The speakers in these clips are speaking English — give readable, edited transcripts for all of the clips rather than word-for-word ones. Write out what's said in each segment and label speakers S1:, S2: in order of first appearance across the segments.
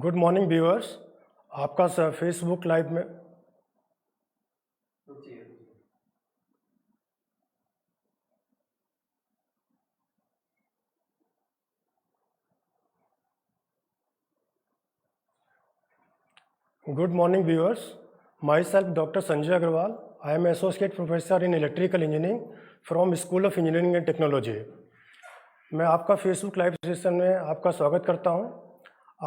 S1: Good morning viewers. आपका Facebook live में good morning viewers. My self doctor Sanjay Agrawal. I am associate professor in electrical engineering from school of engineering and technology. मैं आपका Facebook live session में आपका स्वागत करता हूं।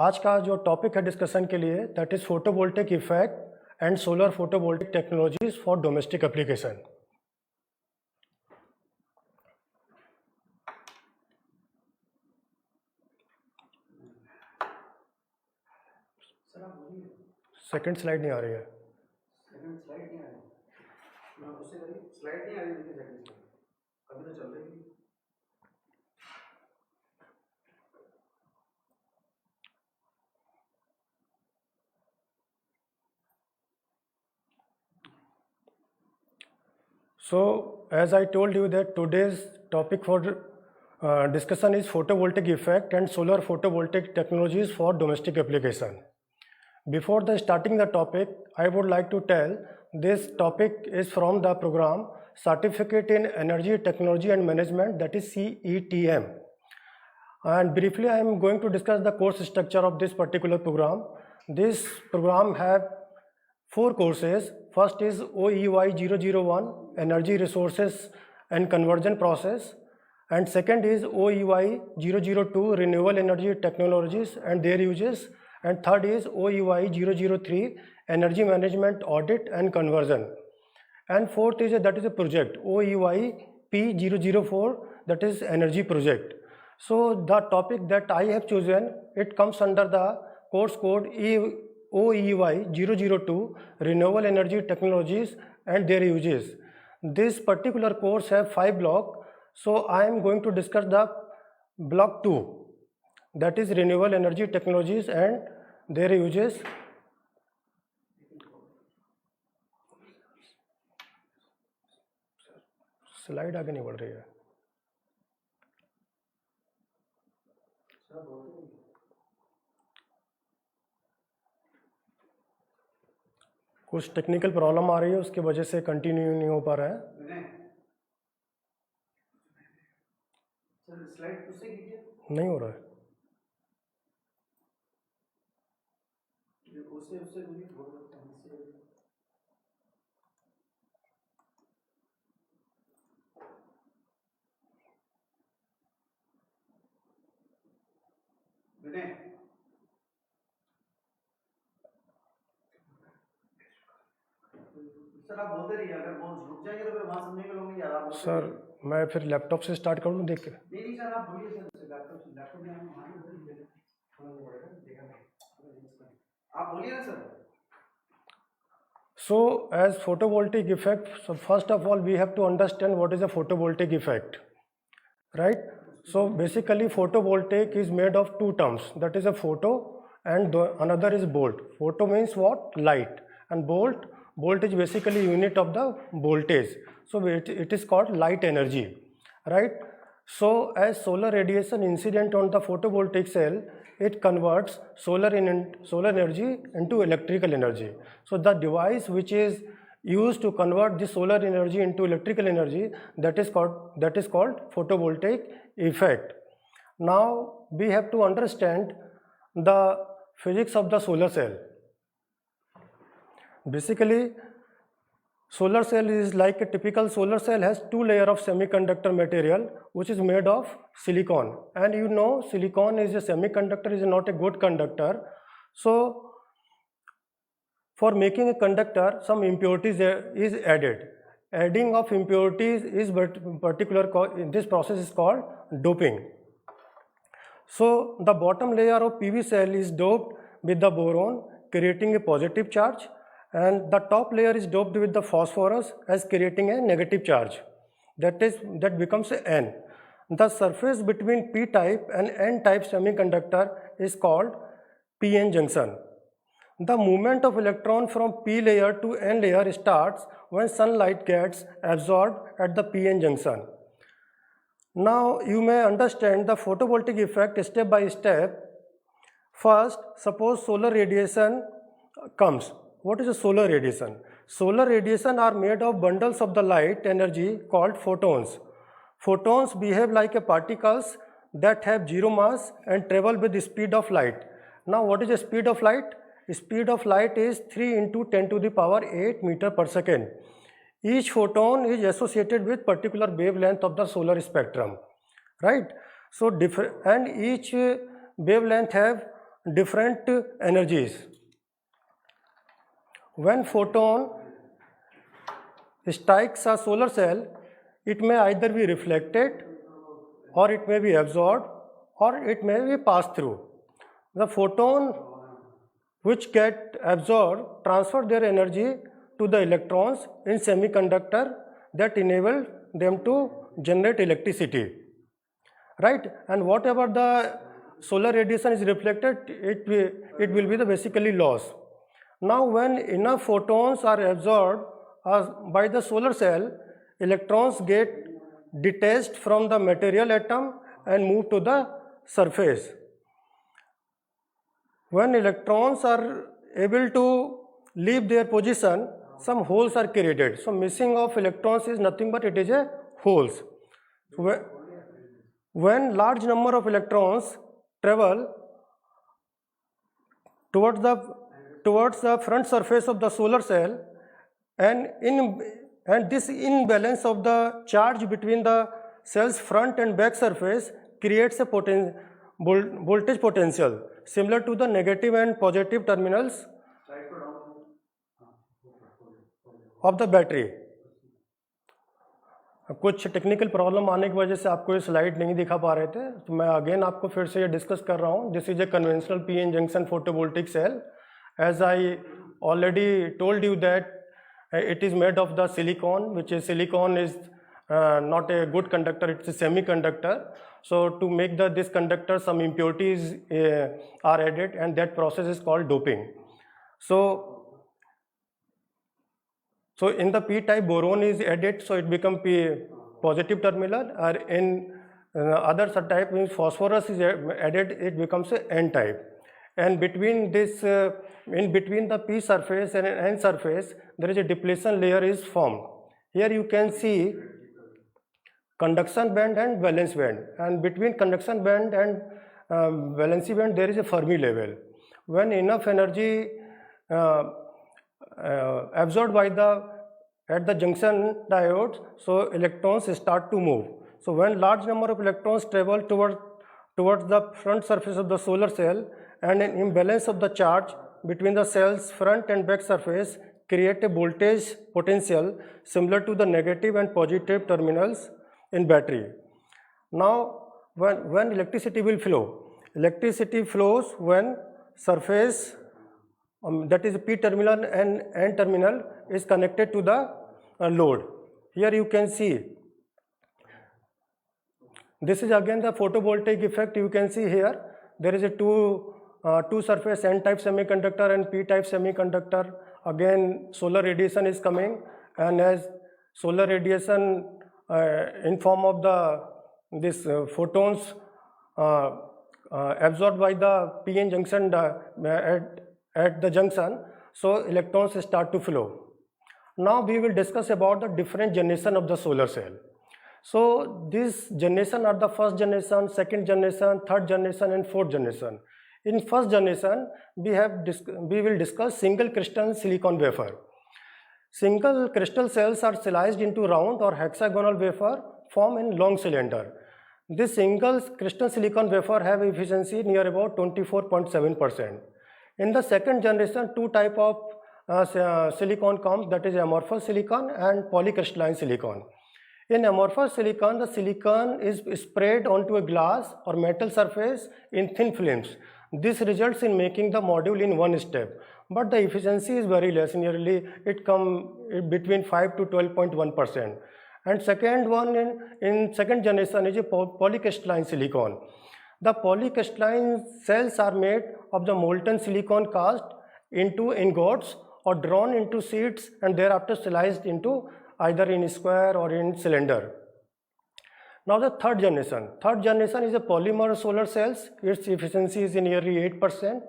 S1: आज का जो टॉपिक है डिस्कशन के लिए that is photovoltaic effect and solar photovoltaic technologies for domestic application. Second slide नहीं आ रही है।
S2: सेकंड स्लाइड नहीं आ रही। मैं उससे करी स्लाइड नहीं आ रही। देखिए सेकंड स्लाइड अभी तो चल रही है।
S1: So, as I told you that today's topic for discussion is photovoltaic effect and solar photovoltaic technologies for domestic application. Before starting the topic, I would like to tell this topic is from the program Certificate in Energy Technology and Management, that is CETM. And briefly I am going to discuss the course structure of this particular program. This program have 4 courses. First is OEY 001 Energy Resources and Conversion Process, and second is OEY 002 Renewable Energy Technologies and their uses, and third is OEY 003 Energy Management Audit and Conversion, and fourth is that is a project OEY P004, that is Energy Project. So the topic that I have chosen, it comes under the course code OEY 002 Renewable Energy Technologies and their uses. This particular course have 5 blocks, so I am going to discuss the block 2, that is Renewable Energy Technologies and their uses. Slide आगे नहीं बढ़ रही है। कुछ technical problem आ रही है, उसकी वजह से कंटिन्यू नहीं हो पा रहा है।
S2: स्लाइड उससे कीजिए।
S1: नहीं हो रहा है।
S2: उससे सर आप बोलते रहिए। अगर वो रुक जाएंगे तो फिर वहां समझेंगे लोग नहीं। यार आप
S1: सर मैं फिर लैपटॉप से स्टार्ट कर लूँ देख के?
S2: नहीं सर आप बोलिए सर। लैपटॉप में आप बोलिए ना sir.
S1: So as photovoltaic effect, so first of all we have to understand what is a photovoltaic effect, right? So basically photovoltaic is made of 2 terms, that is a photo and another is volt. Photo means what? Light, and volt is basically unit of the voltage, so it is called light energy, right? So as solar radiation incident on the photovoltaic cell, it converts solar energy into electrical energy. So the device which is used to convert the solar energy into electrical energy, that is called photovoltaic effect. Now we have to understand the physics of the solar cell. Basically, solar cell is like a typical solar cell has 2 layers of semiconductor material which is made of silicon, and you know silicon is a semiconductor, is not a good conductor. So for making a conductor, some impurities is added. Adding of impurities is in this process is called doping. So the bottom layer of PV cell is doped with the boron, creating a positive charge, and the top layer is doped with the phosphorus as creating a negative charge. That becomes N. The surface between P-type and N-type semiconductor is called PN junction. The movement of electron from P layer to N layer starts when sunlight gets absorbed at the PN junction. Now you may understand the photovoltaic effect step by step. First, suppose solar radiation comes. What is a solar radiation? Solar radiation are made of bundles of the light energy called photons. Photons behave like a particles that have zero mass and travel with the speed of light. Now, what is the speed of light? Speed of light is 3 into 10 to the power 8 meter per second. Each photon is associated with particular wavelength of the solar spectrum, right? So, and each wavelength have different energies. When photon strikes a solar cell, it may either be reflected, or it may be absorbed, or it may be passed through. The photon which get absorbed transfer their energy to the electrons in semiconductor that enable them to generate electricity, right? And whatever the solar radiation is reflected, it will be the basically loss. Now, when enough photons are absorbed by the solar cell, electrons get detached from the material atom and move to the surface. When electrons are able to leave their position, some holes are created. So, missing of electrons is nothing but it is a holes. When large number of electrons travel towards the front surface of the solar cell, and this imbalance of the charge between the cell's front and back surface creates a voltage potential similar to the negative and positive terminals of the battery. कुछ technical problem आने की वजह से आपको ये slide नहीं दिखा पा रहे थे, तो मैं अगेन आपको फिर से ये डिस्कस कर रहा हूँ. This is a conventional P N junction photovoltaic cell. As I already told you that it is made of the silicon, which is silicon is not a good conductor, it's a semiconductor. So to make this conductor, some impurities are added, and that process is called doping. So in the p-type boron is added, so it becomes positive terminal, or in other subtype means phosphorus is added, it becomes a n-type. And between this, in between the p surface and n surface, there is a depletion layer is formed. Here you can see conduction band and valence band, and between conduction band and valency band there is a Fermi level. When enough energy absorbed by at the junction diodes, so electrons start to move. So when large number of electrons travel towards the front surface of the solar cell, and an imbalance of the charge between the cell's front and back surface create a voltage potential similar to the negative and positive terminals in battery. Now, when electricity will flow, electricity flows when surface that is P terminal and N terminal is connected to the load. Here you can see, this is again the photovoltaic effect. You can see here there is a two surface N-type semiconductor and P-type semiconductor. Again solar radiation is coming, and as solar radiation in form of this photons absorbed by the p-n junction at the junction, so electrons start to flow. Now we will discuss about the different generation of the solar cell. So this generation are the first generation, second generation, third generation and fourth generation. In first generation, we will discuss single crystal silicon wafer. Single crystal cells are sliced into round or hexagonal wafer formed in long cylinder. This single crystal silicon wafer have efficiency near about 24.7%. In the second generation, two type of silicon comes, that is amorphous silicon and polycrystalline silicon. In amorphous silicon, the silicon is sprayed onto a glass or metal surface in thin films. This results in making the module in one step, but the efficiency is very less, nearly it comes between 5 to 12.1%. And second one in second generation is a polycrystalline silicon. The polycrystalline cells are made of the molten silicon cast into ingots or drawn into sheets and thereafter sliced into either in square or in cylinder. Now the third generation. Third generation is a polymer solar cells. Its efficiency is nearly 8%.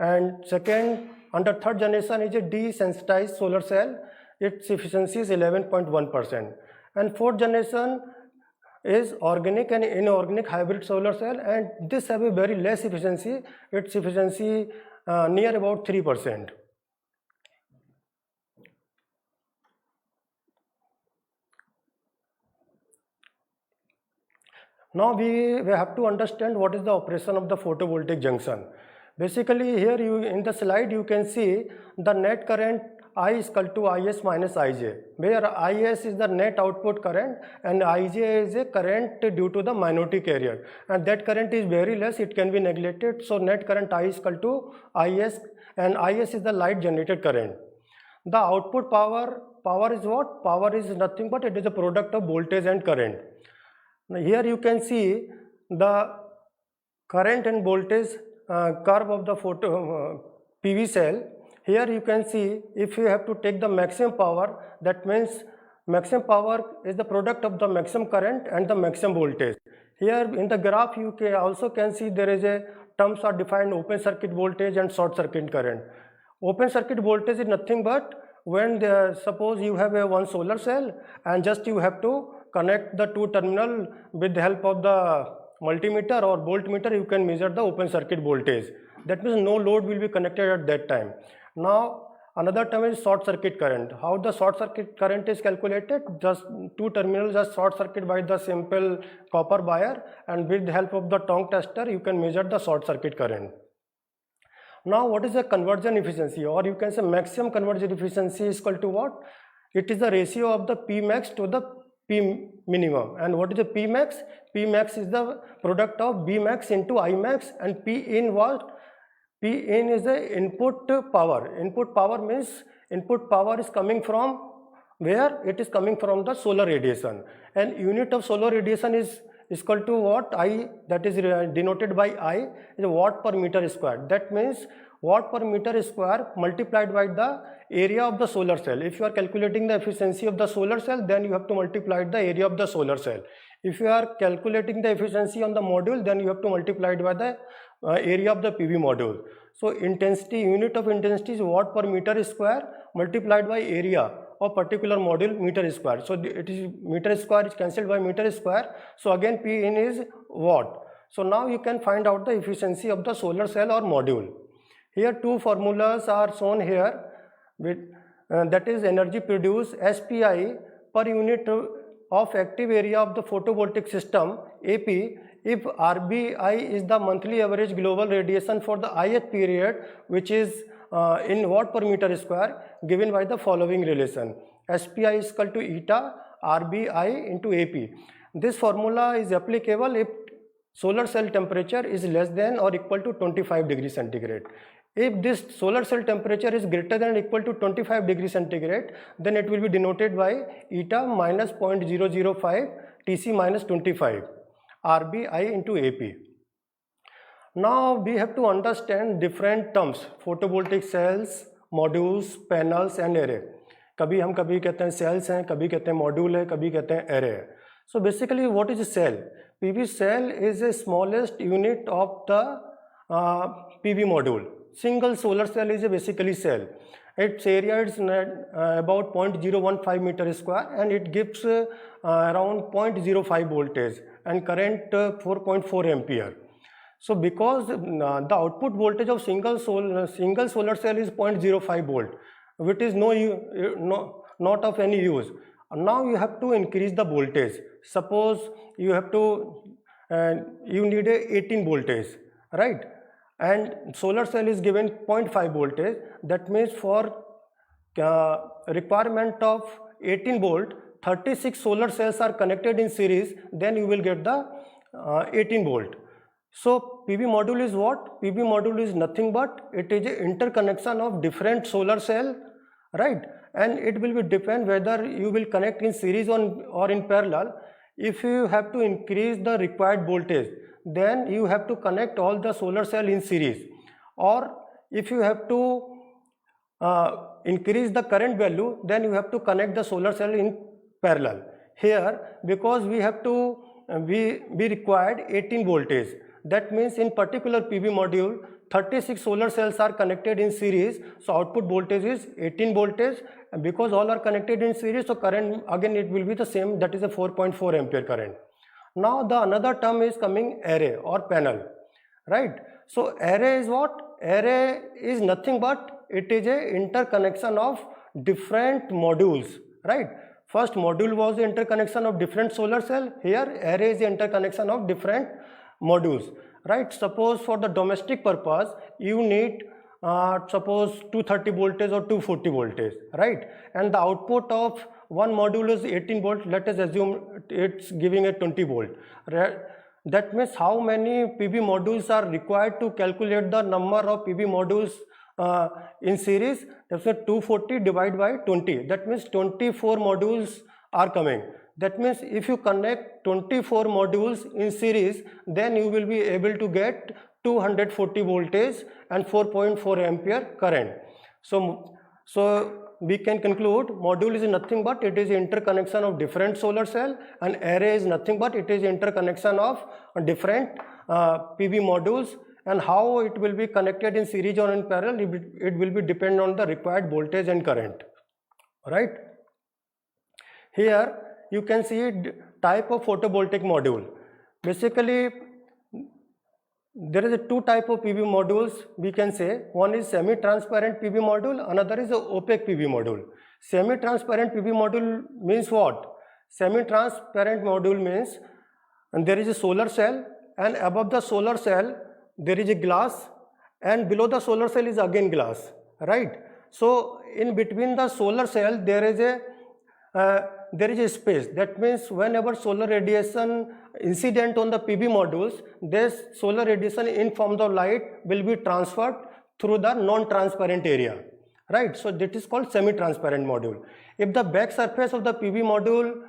S1: And second, under third generation is a desensitized solar cell. Its efficiency is 11.1%. And fourth generation is organic and inorganic hybrid solar cell, and this have a very less efficiency. Its efficiency near about 3%. Now we have to understand what is the operation of the photovoltaic junction. Basically here in the slide you can see the net current I is equal to Is minus Ij, where Is is the net output current and Ij is a current due to the minority carrier, and that current is very less, it can be neglected. So net current I is equal to Is, and Is is the light generated current. The output power is what? Power is nothing but it is a product of voltage and current. Now here you can see the current and voltage curve of the PV cell. Here you can see if you have to take the maximum power, that means maximum power is the product of the maximum current and the maximum voltage. Here in the graph you can also see there is a terms are defined open circuit voltage and short circuit current. Open circuit voltage is nothing but when suppose you have a one solar cell and just you have to connect the two terminal with the help of the multimeter or voltmeter, you can measure the open circuit voltage. That means no load will be connected at that time. Now another term is short circuit current. How the short circuit current is calculated? Just two terminals are short circuit by the simple copper wire, and with the help of the tongue tester you can measure the short circuit current. Now what is the conversion efficiency, or you can say maximum conversion efficiency is equal to what? It is the ratio of the P max to the P minimum. And what is the P max? P max is the product of B max into I max, and P in what? P in is the input power. Input power means input power is coming from where? It is coming from the solar radiation, and unit of solar radiation is equal to what? I, that is denoted by I, is watt per meter square. That means watt per meter square multiplied by the area of the solar cell. If you are calculating the efficiency of the solar cell, then you have to multiply the area of the solar cell. If you are calculating the efficiency on the module, then you have to multiply it by the area of the PV module. So intensity, unit of intensity is watt per meter square multiplied by area of particular module meter square. So it is meter square is cancelled by meter square. So again P in is watt. So now you can find out the efficiency of the solar cell or module. Here two formulas are shown here with that is energy produced SPI per unit of active area of the photovoltaic system AP if RBI is the monthly average global radiation for the ith period, which is in watt per meter square, given by the following relation. SPI is equal to eta RBI into AP. This formula is applicable if solar cell temperature is less than or equal to 25 degrees centigrade. If this solar cell temperature is greater than or equal to 25 degrees centigrade, then it will be denoted by eta minus 0.005 Tc minus 25 RBI into AP. Now we have to understand different terms: photovoltaic cells, modules, panels and array. कभी हम कभी कहते हैं cells हैं, कभी कहते हैं module है, कभी कहते हैं array है. So basically what is a cell? PV cell is the smallest unit of the PV module. Single solar cell is a basically cell. Its area is about 0.015 meter square and it gives around 0.05 voltage and current 4.4 ampere. So because the output voltage of single solar cell is 0.05 volt, which is not of any use. Now you have to increase the voltage. Suppose you have to you need a 18 voltage, right? And solar cell is given 0.5 voltage. That means for requirement of 18 volt, 36 solar cells are connected in series, then you will get the 18 volt. So PV module is what? PV module is nothing but it is an interconnection of different solar cell, right? And it will be depend whether you will connect in series or in parallel. If you have to increase the required voltage, then you have to connect all the solar cell in series, or if you have to increase the current value, then you have to connect the solar cell in parallel. Here because we have to we required 18 voltage. That means in particular PV module 36 solar cells are connected in series, so output voltage is 18 voltage, and because all are connected in series, so current again it will be the same, that is a 4.4 ampere current. Now the another term is coming array or panel, right? So array is what? Array is nothing but it is a interconnection of different modules, right? First module was the interconnection of different solar cell. Here array is the interconnection of different modules, right? Suppose for the domestic purpose you need suppose 230 voltage or 240 voltage, right? And the output of one module is 18 volt. Let us assume it's giving a 20 volt, right? That means how many PV modules are required to calculate the number of PV modules in series? That's 240 divided by 20. That means 24 modules are coming. That means if you connect 24 modules in series, then you will be able to get 240 voltage and 4.4 ampere current. So we can conclude module is nothing but it is interconnection of different solar cell, and array is nothing but it is interconnection of different PV modules, and how it will be connected in series or in parallel, it will be depend on the required voltage and current, right? Here you can see type of photovoltaic module. Basically there is a two type of PV modules we can say. One is semi-transparent PV module, another is a opaque PV module. Semi-transparent PV module means what? Semi-transparent module means and there is a solar cell, and above the solar cell there is a glass, and below the solar cell is again glass, right? So in between the solar cell there is a space. That means whenever solar radiation incident on the PV modules, this solar radiation in form of light will be transferred through the non-transparent area, right? So that is called semi-transparent module. If the back surface of the PV module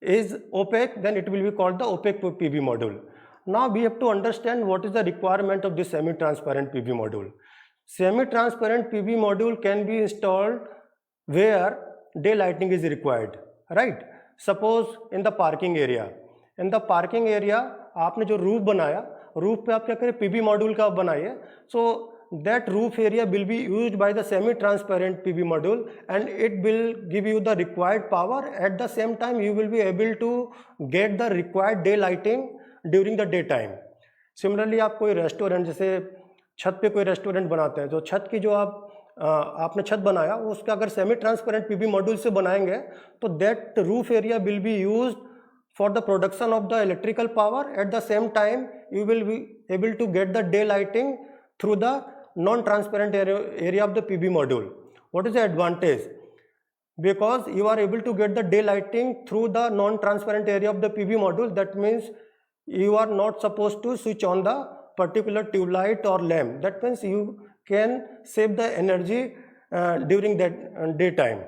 S1: is opaque, then it will be called the opaque PV module. Now we have to understand what is the requirement of this semi-transparent PV module. Semi-transparent PV module can be installed where day lighting is required, right? Suppose in the parking area. In the parking area आपने जो roof बनाया, roof पे आप क्या करें, PV module का बनाइए. So that roof area will be used by the semi-transparent PV module, and it will give you the required power. At the same time you will be able to get the required day lighting during the daytime. Similarly आप कोई restaurant, जैसे छत पे कोई restaurant बनाते हैं, तो छत की जो आपने छत बनाया उसका अगर सेमी ट्रांसपेरेंट पीवी मॉड्यूल से बनाएंगे तो that roof area will be used for the production of the electrical power. At the same time you will be able to get the day lighting through the non transparent area of the PV module. What is the advantage? Because you are able to get the day lighting through the non-transparent area of the PV module. That means you are not supposed to switch on the particular tube light or lamp. That means you can save the energy during that daytime.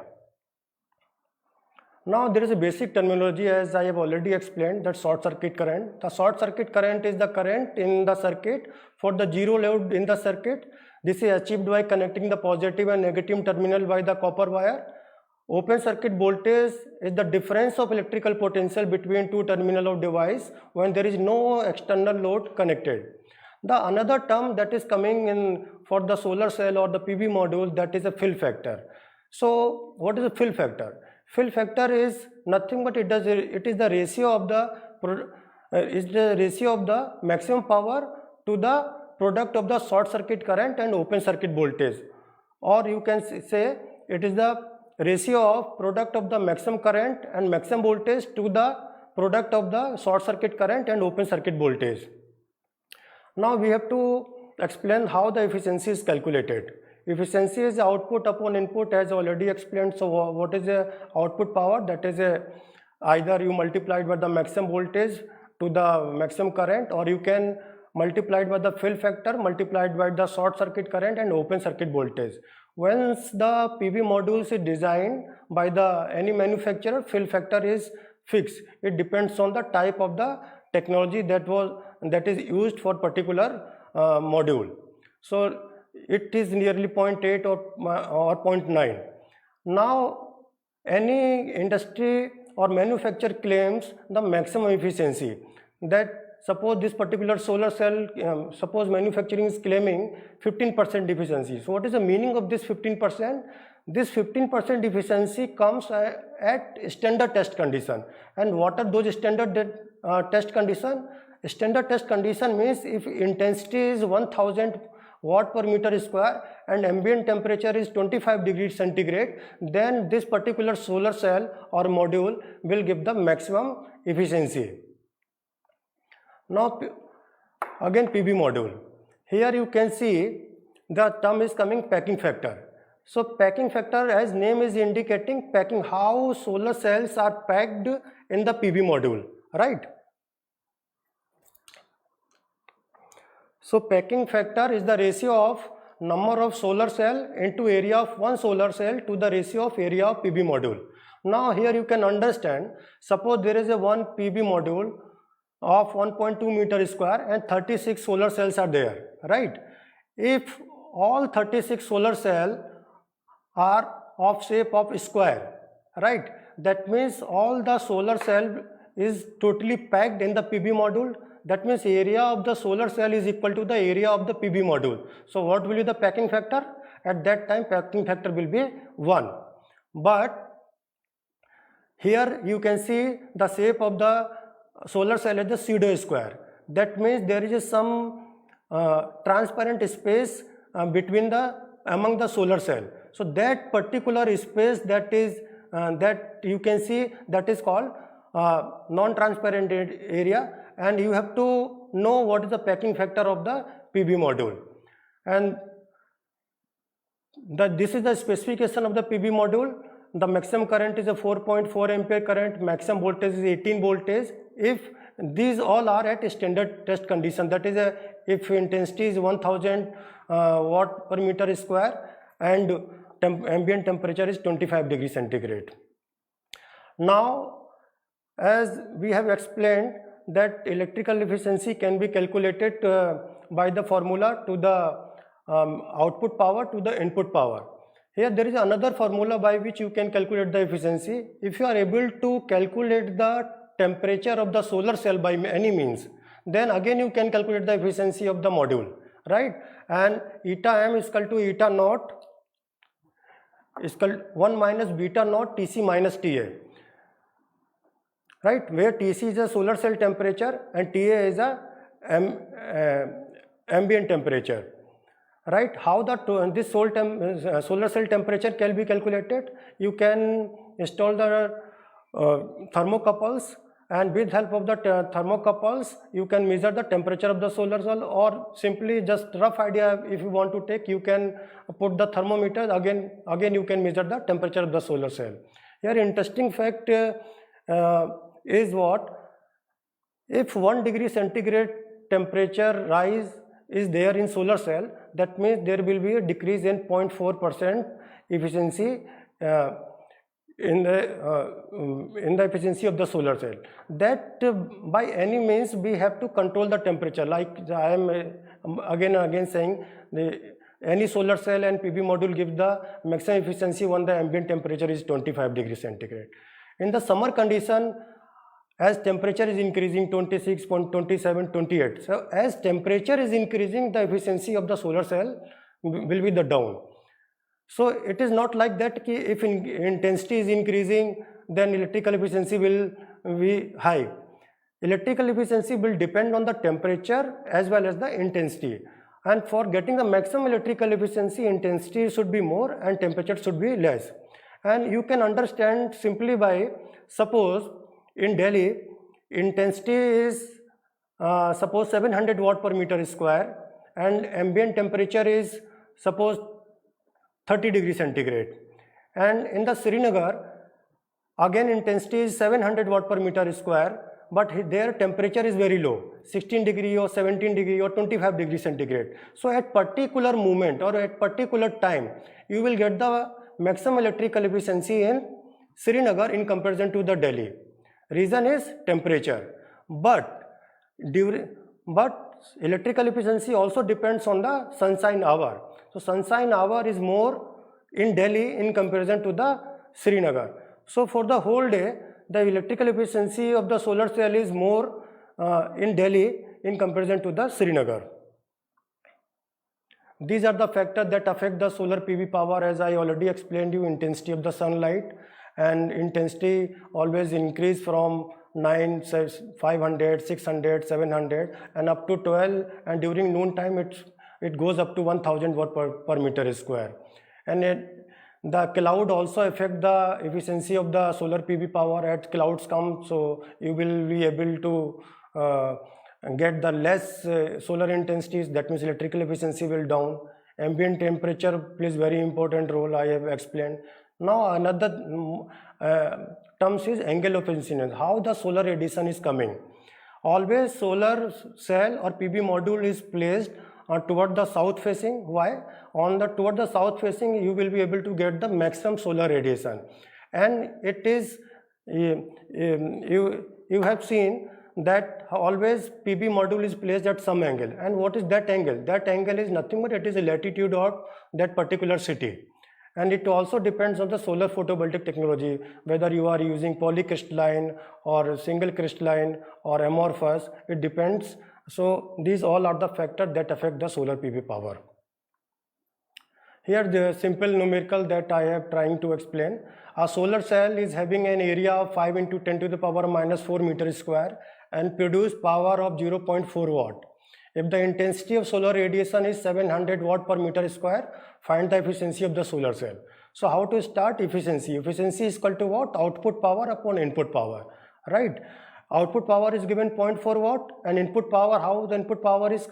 S1: Now there is a basic terminology, as I have already explained, that short circuit current. The short circuit current is the current in the circuit for the zero load in the circuit. This is achieved by connecting the positive and negative terminal by the copper wire. Open circuit voltage is the difference of electrical potential between two terminal of device when there is no external load connected. The another term that is coming in for the solar cell or the PV module, that is a fill factor. So what is a fill factor? Fill factor is nothing but it is the ratio of the maximum power to the product of the short circuit current and open circuit voltage, or you can say it is the ratio of product of the maximum current and maximum voltage to the product of the short circuit current and open circuit voltage. Now we have to explain how the efficiency is calculated. Efficiency is output upon input, as already explained. So what is the output power? That is either you multiply it by the maximum voltage to the maximum current, or you can multiply it by the fill factor multiplied by the short circuit current and open circuit voltage. Once the PV modules is designed by any manufacturer, fill factor is fixed. It depends on the type of the technology that is used for particular module. So it is nearly 0.8 or 0.9. Now any industry or manufacturer claims the maximum efficiency, that suppose this particular solar cell, suppose manufacturing is claiming 15% efficiency. So what is the meaning of this 15%? This 15% efficiency comes at standard test condition. And what are those standard test condition? Standard test condition means if intensity is 1000 watt per meter square and ambient temperature is 25 degrees centigrade, then this particular solar cell or module will give the maximum efficiency. Now again PV module. Here you can see the term is coming packing factor. So packing factor, as name is indicating, packing, how solar cells are packed in the PV module, right? So packing factor is the ratio of number of solar cell into area of one solar cell to the ratio of area of PV module. Now here you can understand, suppose there is a one PV module of 1.2 meter square and 36 solar cells are there, right? If all 36 solar cells are of shape of square, right, that means all the solar cell is totally packed in the PV module. That means area of the solar cell is equal to the area of the PV module. So what will be the packing factor? At that time packing factor will be 1. But here you can see the shape of the solar cell as the pseudo square. That means there is some transparent space among the solar cell. So that particular space that you can see, that is called non-transparent area, and you have to know what is the packing factor of the PV module. And this is the specification of the PV module. The maximum current is a 4.4 ampere current, maximum voltage is 18 voltage. If these all are at standard test condition, that is if intensity is 1000 watt per meter square and ambient temperature is 25 degrees centigrade. Now, as we have explained that electrical efficiency can be calculated by the formula to the output power to the input power. Here there is another formula by which you can calculate the efficiency. If you are able to calculate the temperature of the solar cell by any means, then again you can calculate the efficiency of the module, right? And eta m is equal to eta naught is equal 1 minus beta naught Tc minus Ta, right? Where Tc is a solar cell temperature and Ta is a ambient temperature, right? How this solar cell temperature can be calculated? You can install the thermocouples, and with help of the thermocouples you can measure the temperature of the solar cell, or simply just rough idea if you want to take, you can put the thermometer, again you can measure the temperature of the solar cell. Here interesting fact is what? If 1 degree centigrade temperature rise is there in solar cell, that means there will be a decrease in 0.4% efficiency in the efficiency of the solar cell. That by any means we have to control the temperature, like I am again saying, any solar cell and PV module give the maximum efficiency when the ambient temperature is 25 degrees centigrade. In the summer condition, as temperature is increasing 26, 27, 28. So as temperature is increasing, the efficiency of the solar cell will be the down. So it is not like that if intensity is increasing, then electrical efficiency will be high. Electrical efficiency will depend on the temperature as well as the intensity. And for getting the maximum electrical efficiency, intensity should be more and temperature should be less. And you can understand simply by, suppose in Delhi, intensity is suppose 700 watt per meter square and ambient temperature is suppose 30 degrees centigrade. And in the Srinagar, again intensity is 700 watt per meter square, but their temperature is very low, 16 degree or 17 degree or 25 degrees centigrade. So at particular moment or at particular time, you will get the maximum electrical efficiency in Srinagar in comparison to the Delhi. Reason is temperature, but electrical efficiency also depends on the sunshine hour. So sunshine hour is more in Delhi in comparison to the Srinagar. So for the whole day, the electrical efficiency of the solar cell is more in Delhi in comparison to the Srinagar. These are the factors that affect the solar PV power. As I already explained you, intensity of the sunlight, and intensity always increase from 9, 500, 600, 700 and up to 12, and during noon time it goes up to 1000 watt per meter square. And the cloud also affect the efficiency of the solar PV power. As clouds come, so you will be able to get the less solar intensities, that means electrical efficiency will down. Ambient temperature plays very important role, I have explained. Now another terms is angle of incidence, how the solar radiation is coming. Always solar cell or PV module is placed toward the south facing. Why? Toward the south facing you will be able to get the maximum solar radiation, and it is you have seen that always PV module is placed at some angle. And what is that angle? That angle is nothing but it is the latitude of that particular city. And it also depends on the solar photovoltaic technology, whether you are using polycrystalline or single crystalline or amorphous, it depends. So these all are the factors that affect the solar PV power. Here the simple numerical that I am trying to explain. A solar cell is having an area of 5 into 10 to the power minus 4 meter square and produce power of 0.4 watt. If the intensity of solar radiation is 700 watt per meter square, find the efficiency of the solar cell. So how to start efficiency? Efficiency is equal to what? Output power upon input power, right? Output power is given 0.4 watt, and input power, how the input power is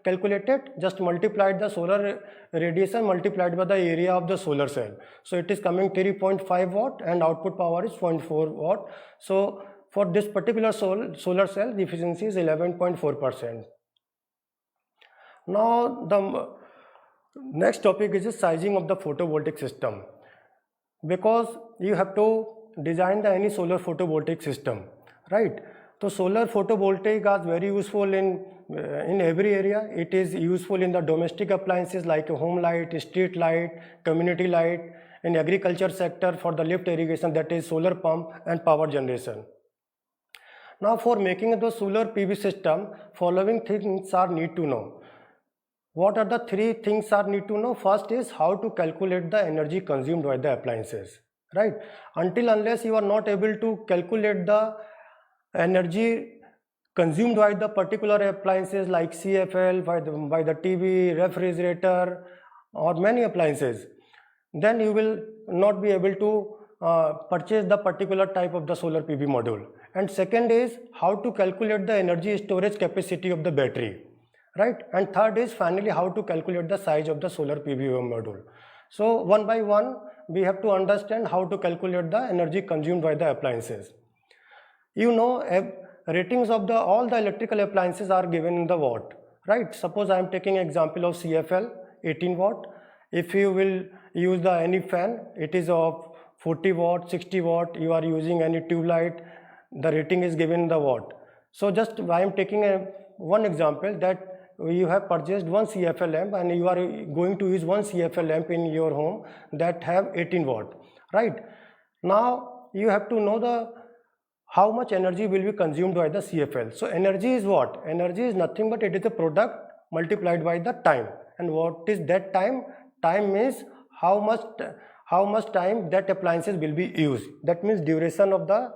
S1: calculated? Just multiplied the solar radiation multiplied by the area of the solar cell. So it is coming 3.5 watt and output power is 0.4 watt. So for this particular solar cell, the efficiency is 11.4%. Now the next topic is the sizing of the photovoltaic system, because you have to design any solar photovoltaic system, right? So solar photovoltaic is very useful in every area. It is useful in the domestic appliances like home light, street light, community light, in agriculture sector for the lift irrigation, that is solar pump and power generation. Now for making the solar PV system, following things are need to know. What are the three things are need to know? First is how to calculate the energy consumed by the appliances, right? Until unless you are not able to calculate the energy consumed by the particular appliances like CFL, by the TV, refrigerator or many appliances, then you will not be able to purchase the particular type of the solar PV module. And second is how to calculate the energy storage capacity of the battery, right? And third is finally how to calculate the size of the solar PV module. So one by one we have to understand how to calculate the energy consumed by the appliances. You know, ratings of all the electrical appliances are given in the watt, right? Suppose I am taking example of CFL 18 watt. If you will use any fan, it is of 40 watt, 60 watt. You are using any tube light, the rating is given in the watt. So just I am taking one example that you have purchased one CFL lamp and you are going to use one CFL lamp in your home that have 18 watt, right? Now you have to know how much energy will be consumed by the CFL. So energy is what? Energy is nothing but it is a product multiplied by the time. And what is that time? Time means how much time that appliances will be used. That means duration of the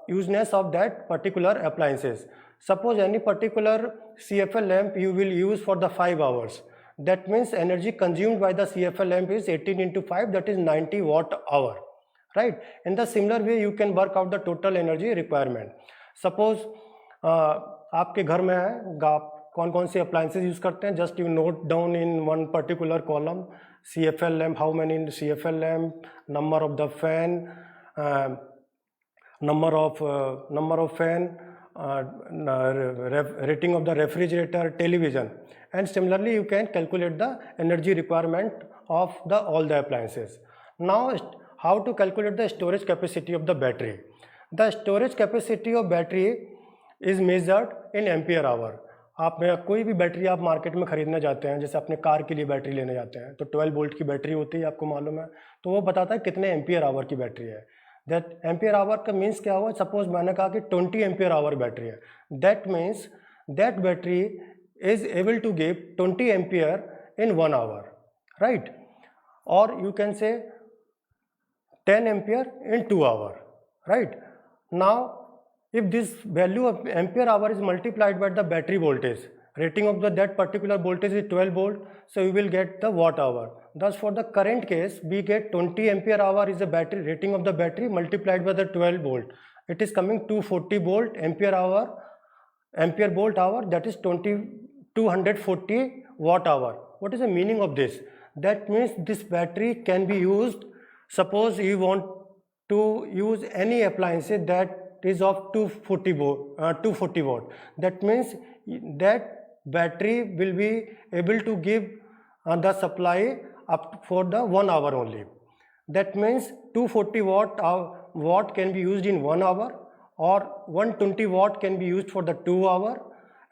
S1: useness of that particular appliances. Suppose any particular CFL lamp you will use for the 5 hours. That means energy consumed by the CFL lamp is 18 into 5, that is 90 watt hour, right? In the similar way you can work out the total energy requirement. Suppose आपके घर में है, आप कौन कौन से appliances use करते हैं, just you note down in one particular column CFL lamp, how many CFL lamp, number of the fan, number of fan, rating of the refrigerator, television, and similarly you can calculate the energy requirement of all the appliances. Now how to calculate the storage capacity of the battery? The storage capacity of battery is measured in ampere hour. आप कोई भी battery आप market में ख़रीदने जाते हैं, जैसे अपने कार के लिए बैटरी लेने जाते हैं तो 12 वोल्ट की बैटरी होती है, आपको मालूम है, तो वो बताता है कितने एम्पियर आवर की बैटरी है. दैट एम्पियर आवर का मीन्स क्या हुआ, सपोज मैंने कहा कि 20 एम्पियर आवर बैटरी है, that means that battery is able to give 20 ampere in 1 hour, right? Or you can say 10 ampere in 2 hour, right? Now if this value of ampere hour is multiplied by the battery voltage, rating of that particular voltage is 12 volt, so you will get the watt hour. Thus for the current case we get 20 ampere hour is the battery rating of the battery multiplied by the 12 volt, it is coming 240 volt ampere volt hour, that is 240 watt hour. What is the meaning of this? That means this battery can be used, suppose you want to use any appliance that is of 240 watt, that means that battery will be able to give the supply up for the 1 hour only. That means 240 watt can be used in 1 hour, or 120 watt can be used for the 2 hour,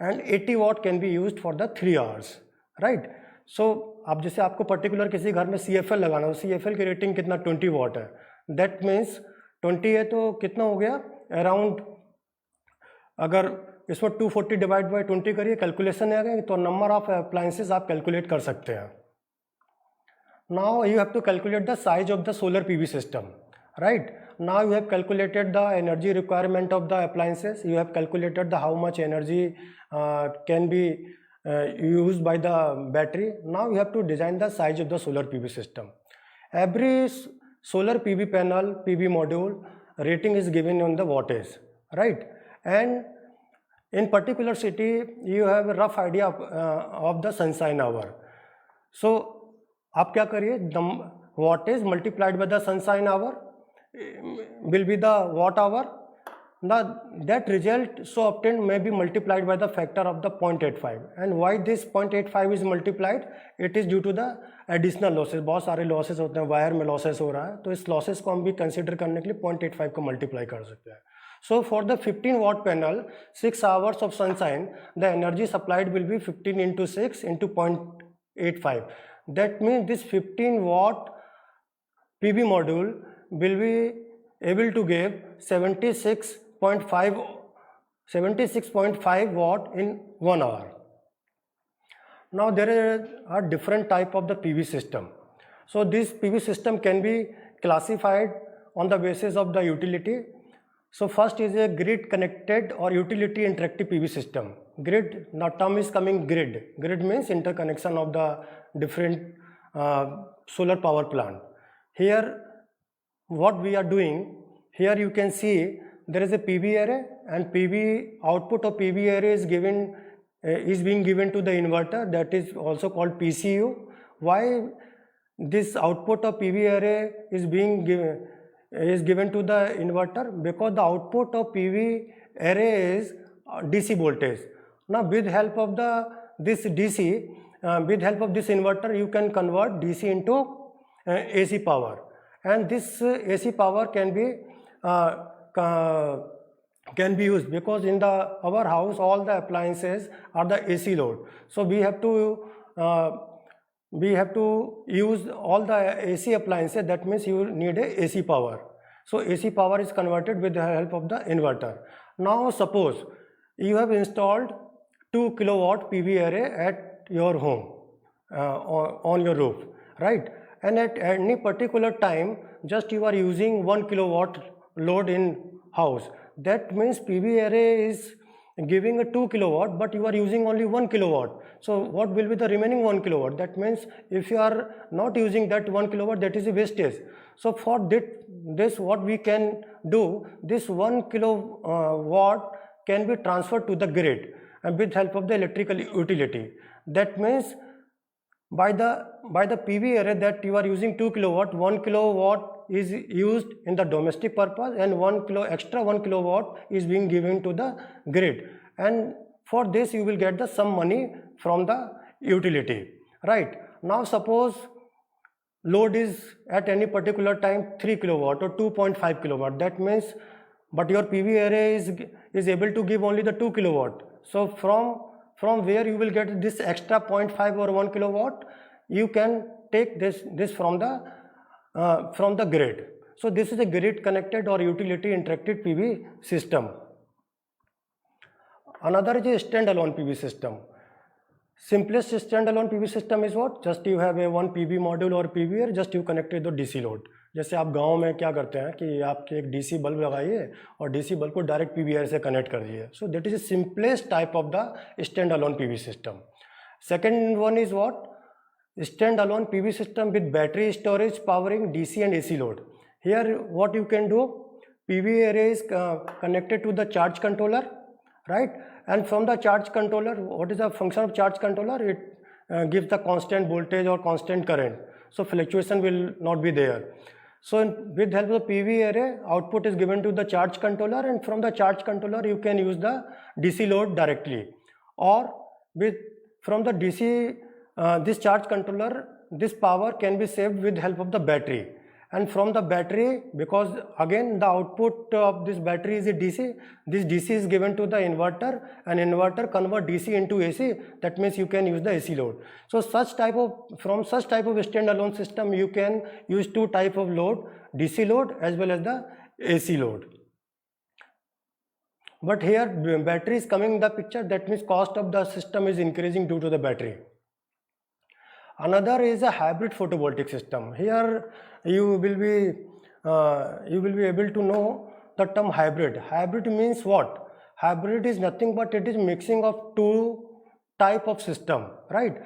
S1: and 80 watt can be used for the 3 hours, right? So अब जैसे आपको particular किसी घर में CFL लगाना हो, CFL की rating कितना 20 वाट है, दैट मीन्स 20 है तो कितना हो गया अराउंड, अगर इसमें 240 डिवाइड बाई 20 करिए कैलकुलेशन आ गया तो नंबर ऑफ अप्लायंसेस आप कैलकुलेट कर सकते हैं. Now you have to calculate the size of the solar PV system, right? Now you have calculated the energy requirement of the appliances, you have calculated the how much energy can be used by the battery. Now you have to design the size of the solar PV system. Every solar PV panel, PV module rating is given on the wattage, right? And in particular city you have a rough idea of the sunshine hour. So आप क्या करिए, the wattage multiplied by the sunshine hour will be the watt hour. Now that result so obtained may be multiplied by the factor of the 0.85. And why this 0.85 is multiplied? It is due to the additional losses. बहुत सारे losses होते हैं, wire में losses हो रहा है, तो इस losses को हम भी consider करने के लिए 0.85 को multiply कर सकते हैं. So for the 15 watt panel, 6 hours of sunshine, the energy supplied will be 15 into 6 into 0.85. That means this 15 watt PV module will be able to give 76.5 watt in 1 hour. Now there are different type of the PV system. So this PV system can be classified on the basis of the utility. So first is a grid connected or utility interactive PV system. Grid, the term is coming grid. Grid means interconnection of the different solar power plant. Here what we are doing, here you can see there is a PV array, and PV output of PV array is being given to the inverter, that is also called PCU. Why this output of PV array is given to the inverter? Because the output of PV array is DC voltage. Now with help of this inverter you can convert DC into AC power. And this AC power can be used because in our house all the appliances are the AC load. So we have to use all the AC appliances, that means you need a AC power. So AC power is converted with the help of the inverter. Now suppose you have installed 2 kilowatt PV array at your home on your roof, right? And at any particular time just you are using 1 kilowatt load in house. That means PV array is giving a 2 kilowatt, but you are using only 1 kilowatt. So what will be the remaining 1 kilowatt? That means if you are not using that 1 kilowatt, that is a wastage. So for this what we can do, this 1 kilowatt can be transferred to the grid and with help of the electrical utility. That means by the PV array that you are using 2 kilowatt, 1 kilowatt is used in the domestic purpose, and extra 1 kilowatt is being given to the grid, and for this you will get some money from the utility, right? Now suppose load is at any particular time 3 kilowatt or 2.5 kilowatt, that means but your PV array is able to give only the 2 kilowatt. So from where you will get this extra 0.5 or 1 kilowatt, you can take this from the grid. So this is a grid connected or utility interactive PV system. Another is a standalone PV system. Simplest standalone PV system is what? Just you have a one PV module or PVR, just you connected the DC load. जैसे आप गांव में क्या करते हैं कि आपके एक डीसी बल्ब लगाइए और डीसी बल्ब को डायरेक्ट पीवीआर से कनेक्ट कर दिए. So that is the simplest type of the stand alone PV system. Second one is what? Stand alone PV system with battery storage powering DC and AC load. Here what you can do? PV array is connected to the charge controller, right? And from the charge controller, what is the function of charge controller? It gives the constant voltage or constant current, so fluctuation will not be there. So with help of the PV array, output is given to the charge controller, and from the charge controller you can use the DC load directly, or from the DC this charge controller, this power can be saved with help of the battery. And from the battery, because again the output of this battery is a DC, this DC is given to the inverter, and inverter convert DC into AC. That means you can use the AC load. So from such type of standalone system you can use two type of load, DC load as well as the AC load. But here battery is coming in the picture. That means cost of the system is increasing due to the battery. Another is a hybrid photovoltaic system. Here you will be able to know the term hybrid. Hybrid means what? Hybrid is nothing but it is mixing of two type of system, right?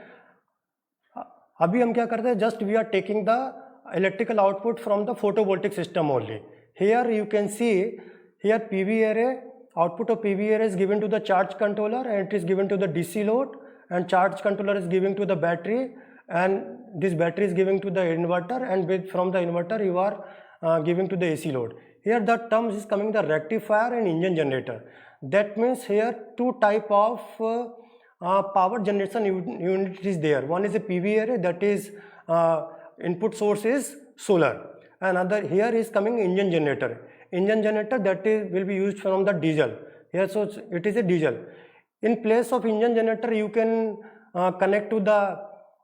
S1: अभी हम क्या करते हैं? Just we are taking the electrical output from the photovoltaic system only. Here you can see here PV array, output of PV array is given to the charge controller, and it is given to the DC load, and charge controller is giving to the battery, and this battery is giving to the inverter, and from the inverter you are giving to the AC load. Here the terms is coming the rectifier and engine generator. That means here two type of power generation unit is there. One is a PV array, that is input source is solar. Another here is coming engine generator. Engine generator that will be used from the diesel. Here so it is a diesel. In place of engine generator you can connect to the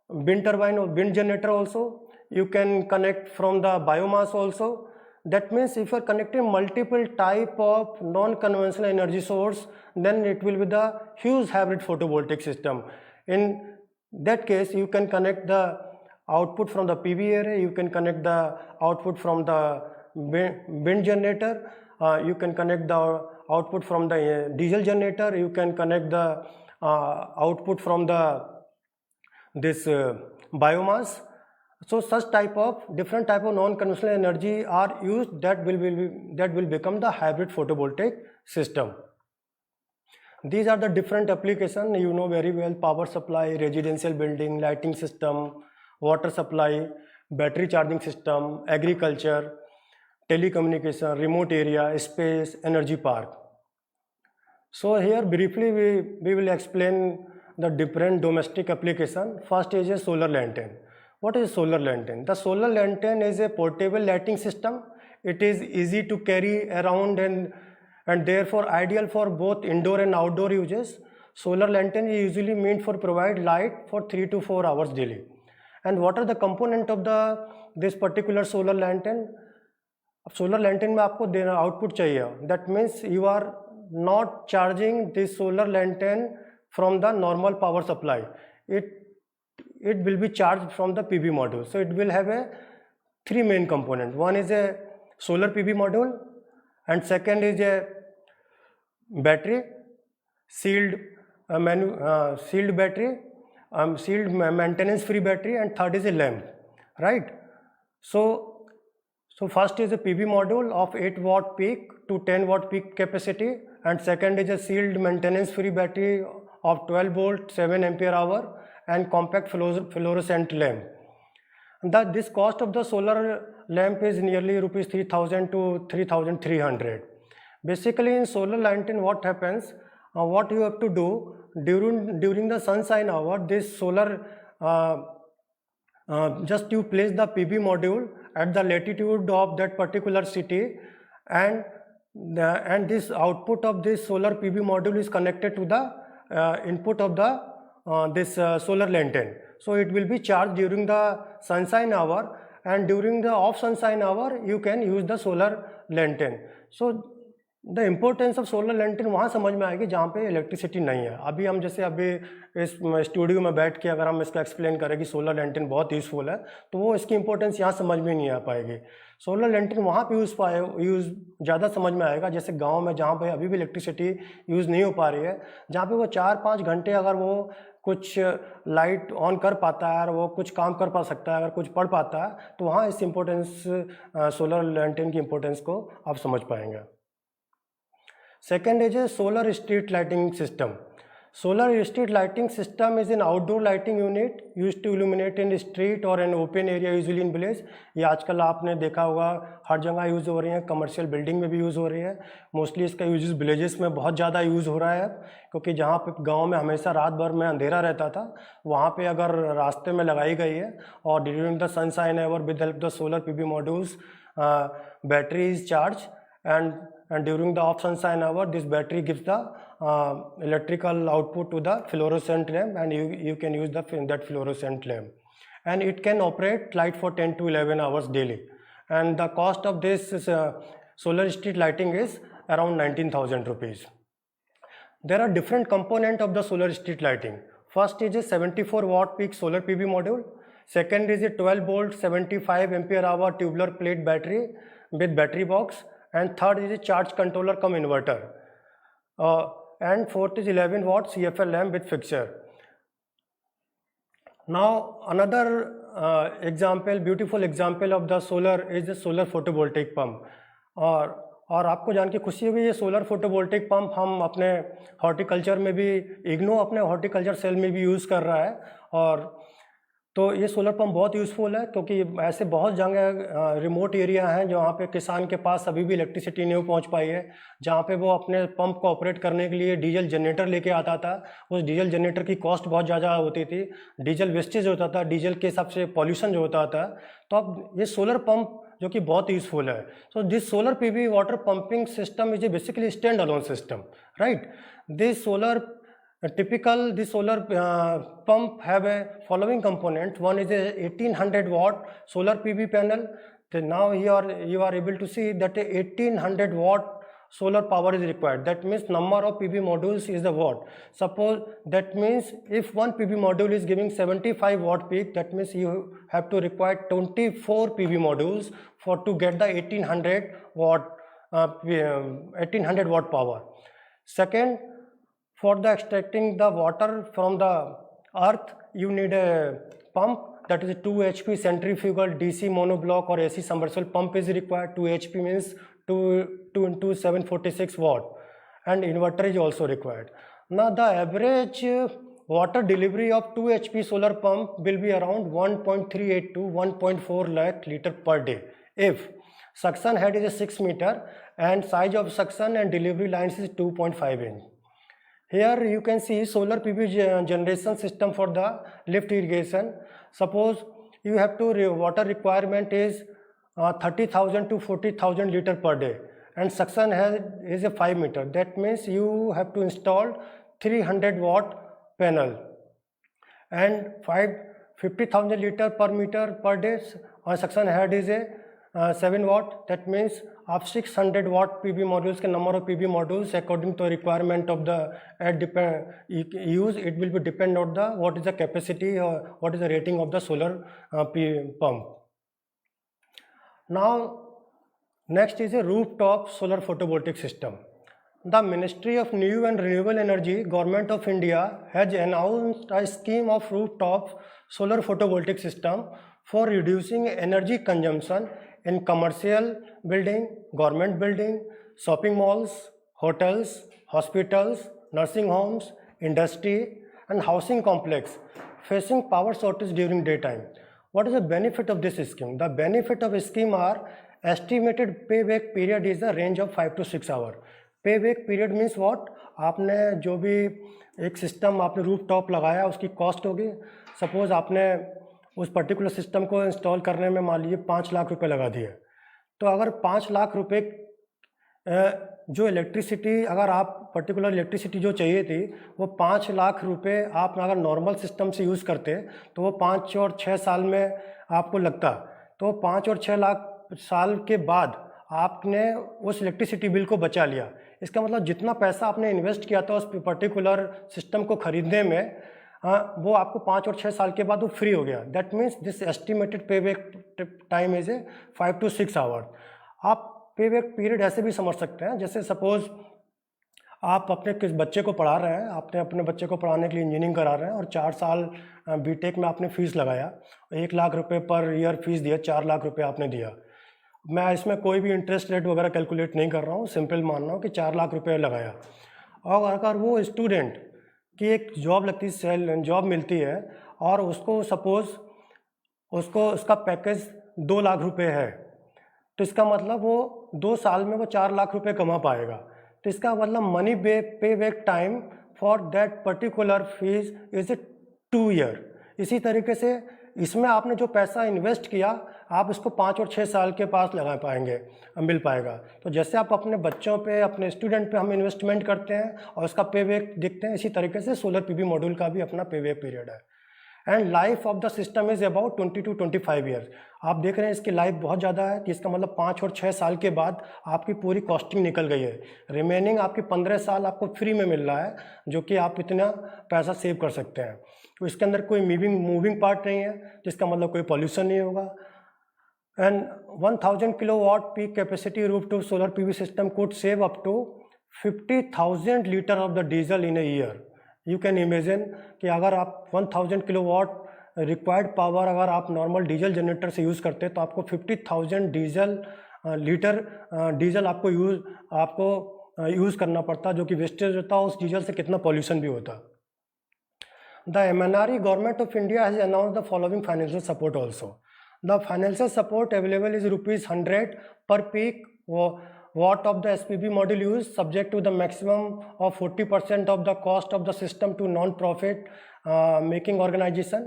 S1: wind turbine or wind generator also. You can connect from the biomass also. That means if you are connecting multiple type of non-conventional energy source, then it will be the huge hybrid photovoltaic system. In that case you can connect the output from the PV array, you can connect the output from the wind generator, you can connect the output from the diesel generator, you can connect the output from the biomass. So such type of different type of non-conventional energy are used, that will become the hybrid photovoltaic system. These are the different applications you know very well: power supply, residential building, lighting system, water supply, battery charging system, agriculture, telecommunication, remote area, space, energy park. So here briefly we will explain the different domestic application. First is a solar lantern. What is solar lantern? The solar lantern is a portable lighting system. It is easy to carry around and therefore ideal for both indoor and outdoor uses. Solar lantern is usually meant for provide light for 3 to 4 hours daily. And what are the component of this particular solar lantern? Solar lantern में आपको देना output चाहिए. That means you are not charging this solar lantern from the normal power supply. It will be charged from the PV module. So it will have a 3 main component. One is a solar PV module, and second is a battery, sealed battery, sealed maintenance free battery, and third is a lamp, right? So first is a PV module of 8 watt peak to 10 watt peak capacity, and second is a sealed maintenance free battery of 12 volt 7 ampere hour and compact fluorescent lamp. This cost of the solar lamp is nearly rupees 3000 to 3300. Basically in solar lantern what happens, what you have to do during the sunshine hour, this solar just you place the PV module at the latitude of that particular city, and this output of this solar PV module is connected to the input of the this solar lantern. So it will be charged during the sunshine hour, and during the off sunshine hour you can use the solar lantern. So the importance of solar lantern वहाँ समझ में आएगी जहाँ पे electricity नहीं है. अभी हम जैसे अभी इस स्टूडियो में बैठ के अगर हम इसका एक्सप्लेन करें कि सोलर लैंटर्न बहुत यूज़फुल है, तो वो इसकी इंपॉर्टेंस यहाँ समझ में नहीं आ पाएगी. सोलर लैंटर्न वहाँ पे यूज़ ज़्यादा समझ में आएगा जैसे गांव में जहाँ पे अभी भी इलेक्ट्रिसिटी यूज़ नहीं हो पा रही है, जहाँ पे वो 4-5 घंटे अगर वो कुछ लाइट ऑन कर पाता है और वो कुछ काम कर पा सकता है, अगर कुछ पढ़ पाता है, तो वहाँ इस इम्पोर्टेंस सोलर लैंटर्न की इम्पोर्टेंस को आप समझ पाएंगे. Second is a solar street lighting system. Solar street lighting system is an outdoor lighting unit used to illuminate in the street or an open area usually in village. ये आजकल आपने देखा होगा हर जगह यूज़ हो रही है, कमर्शियल बिल्डिंग में भी यूज़ हो रही है. मोस्टली इसका यूज विलेजेस में बहुत ज़्यादा यूज़ हो रहा है, क्योंकि जहाँ पे गांव में हमेशा रात भर में अंधेरा रहता था, वहाँ पे अगर रास्ते में लगाई गई है और during the sunshine hour with help the solar PV modules battery is charged, and during the off sunshine hour this battery gives the electrical output to the fluorescent lamp, and you can use that fluorescent lamp, and it can operate light for 10 to 11 hours daily. And the cost of this solar street lighting is around 19,000 rupees. There are different components of the solar street lighting. First is a 74 watt peak solar PV module. Second is a 12 volt 75 ampere hour tubular plate battery with battery box. And third is a charge controller cum inverter. And fourth is 11 watt CFL lamp with fixture. Now another beautiful example of the solar is the solar photovoltaic pump. और आपको जान के खुशी होगी, ये solar photovoltaic pump हम अपने horticulture में भी, इग्नो अपने हॉर्टिकल्चर सेल में भी यूज़ कर रहा है. और तो ये सोलर पंप बहुत यूज़फुल है, क्योंकि ऐसे बहुत जगह रिमोट एरिया हैं जहाँ पे किसान के पास अभी भी इलेक्ट्रिसिटी नहीं पहुँच पाई है, जहाँ पे वो अपने पंप को ऑपरेट करने के लिए डीजल जनरेटर लेके आता था. उस डीजल जनरेटर की कॉस्ट बहुत ज़्यादा होती थी, डीजल वेस्टेज होता था, डीजल के हिसाब से पॉल्यूशन जो होता था. तो अब ये सोलर पंप जो कि बहुत यूज़फुल है. So this solar PV water pumping system is a basically stand alone system, right. This solar pump have a following component. One is a 1800 watt solar PV panel. Then now here you are able to see that a 1800 watt solar power is required. That means number of PV modules is the watt. Suppose that means if one PV module is giving 75 watt peak, that means you have to require 24 PV modules to get the 1800 watt power. Second, for the extracting the water from the earth, you need a pump, that is a 2 HP centrifugal DC monoblock or AC submersible pump is required. 2 HP means 2 into 746 watt, and inverter is also required. Now the average water delivery of 2 HP solar pump will be around 1.38 to 1.4 lakh liter per day if suction head is a 6 meter and size of suction and delivery lines is 2.5 inch. Here you can see solar PV generation system for the lift irrigation. Suppose you have to water requirement is 30,000 to 40,000 liter per day, and suction head is a 5 meter. That means you have to install 300 watt panel, and 50,000 liter per meter per day, और suction head is a 7 watt. That means आप 600 watt PV modules के number of PV modules according to requirement of the use, it will be depend on the what is the capacity or what is the rating of the solar pump. Now next is a rooftop solar photovoltaic system. The Ministry of New and Renewable Energy, Government of India has announced a scheme of rooftop solar photovoltaic system for reducing energy consumption in commercial building, government building, shopping malls, hotels, hospitals, nursing homes, industry and housing complex facing power shortage during daytime. What is the benefit of this scheme? The benefit of this scheme are estimated payback period is the range of 5 to 6 hours. Payback period means what? आपने जो भी एक system आपने roof top लगाया उसकी cost होगी. Suppose आपने उस पर्टिकुलर सिस्टम को इंस्टॉल करने में मान लीजिए 5 लाख रुपए लगा दिए, तो अगर 5 लाख रुपए जो इलेक्ट्रिसिटी, अगर आप पर्टिकुलर इलेक्ट्रिसिटी जो चाहिए थी वो 5 लाख रुपए आप अगर नॉर्मल सिस्टम से यूज़ करते तो वो 5 और 6 साल में आपको लगता. तो 5 और 6 लाख साल के बाद आपने उस इलेक्ट्रिसिटी बिल को बचा लिया। इसका मतलब जितना पैसा आपने इन्वेस्ट किया था उस पर्टिकुलर सिस्टम को खरीदने में, वो आपको 5 और 6 साल के बाद वो फ्री हो गया। दैट मीन्स दिस एस्टिमेटेड पे back time is 5 to 6 hours. आप पे बैक पीरियड ऐसे भी समझ सकते हैं, जैसे सपोज आप अपने किस बच्चे को पढ़ा रहे हैं, आपने अपने बच्चे को पढ़ाने के लिए इंजीनियरिंग करा रहे हैं और 4 साल बीटेक में आपने फ़ीस लगाया, 1 लाख रुपए पर ईयर फीस दिया, 4 लाख रुपए आपने दिया। मैं इसमें कोई भी इंटरेस्ट रेट वगैरह कैलकुलेट नहीं कर रहा हूँ, सिंपल मान रहा हूँ कि 4 लाख रुपए लगाया। और अगर वो स्टूडेंट की एक जॉब लगती है, जॉब मिलती है और उसको सपोज़ उसको उसका पैकेज 2 लाख रुपए है, तो इसका मतलब वो 2 साल में वो 4 लाख रुपए कमा पाएगा। तो इसका मतलब मनी पे back time for that particular fees is 2 year. इसी तरीके से इसमें आपने जो पैसा इन्वेस्ट किया आप उसको 5 और 6 साल के पास लगा पाएंगे, मिल पाएगा। तो जैसे आप अपने बच्चों पे, अपने स्टूडेंट पे हम इन्वेस्टमेंट करते हैं और उसका पे बैक देखते हैं, इसी तरीके से सोलर पीवी मॉड्यूल का भी अपना पे बैक पीरियड है। And life of the system is about 20 to 25 years. आप देख रहे हैं इसकी लाइफ बहुत ज़्यादा है, कि इसका मतलब 5 और 6 साल के बाद आपकी पूरी कॉस्टिंग निकल गई है। रिमेनिंग आपकी 15 साल आपको फ्री में मिल रहा है, जो कि आप इतना पैसा सेव कर सकते हैं। तो इसके अंदर कोई मूविंग पार्ट नहीं है, जिसका मतलब कोई पॉल्यूशन नहीं होगा। And 1000 kilowatt peak capacity rooftop solar PV system could save up to 50,000 litre of the diesel in a year. You can imagine कि अगर आप 1000 किलोवाट रिक्वायर्ड पावर अगर आप नॉर्मल डीजल जनरेटर से यूज़ करते हैं तो आपको 50,000 लीटर डीजल आपको यूज़ करना पड़ता, जो कि वेस्टेज होता है, उस डीजल से कितना पॉल्यूशन भी होता। The MNRE government of India has announced the following financial support also. The financial support available is ₹100 per peak watt of the SPV module used, subject to the maximum of 40% of the cost of the system to non-profit making organization.